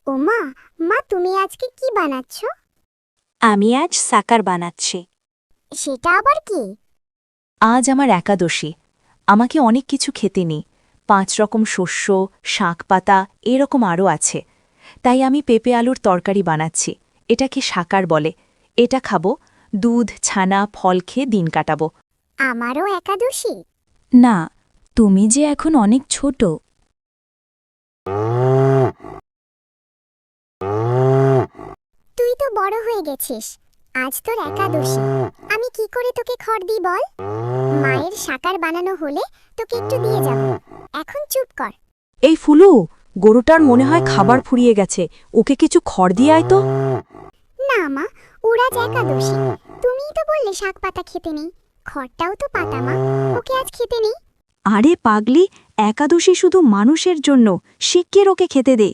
ওমা, মা তুমি আজকে কি বানাচ্ছ? আমি আজ সাকার বানাচ্ছি। সেটা আবার কি? আজ আমার একাদশী। আমাকে অনেক কিছু খেতে নেই। 5 রকম শস্য, শাক পাতা এরকম আরও আছে। তাই আমি পেঁপে আলুর তরকারি বানাচ্ছি। এটাকে সাকার বলে। এটা খাবো, দুধ ছানা ফল খেয়ে দিন কাটাবো। আমারও একাদশী। না, তুমি যে এখন অনেক ছোট। তুই তো বড় হয়ে গেছিস। আজ তোর একাদশী। আমি কি করে তোকে খড় দিই বল? মায়ের সাকার বানানো হলে তোকে একটু দিয়ে যাব। এখন চুপ কর। এই ফুলু, গরুটার মনে হয় খাবার ফুরিয়ে গেছে। ওকে কিছু খড় দিয়ে আয় তো। না মা, ওর আজ একাদশী। তুমিই তো বললে শাক পাতা খেতে নেই। খড়টাও তো পাতা মা, ওকে আজ খেতে নেই। আরে পাগলি, একাদশী শুধু মানুষের জন্য। শিগগির ওকে খেতে দে।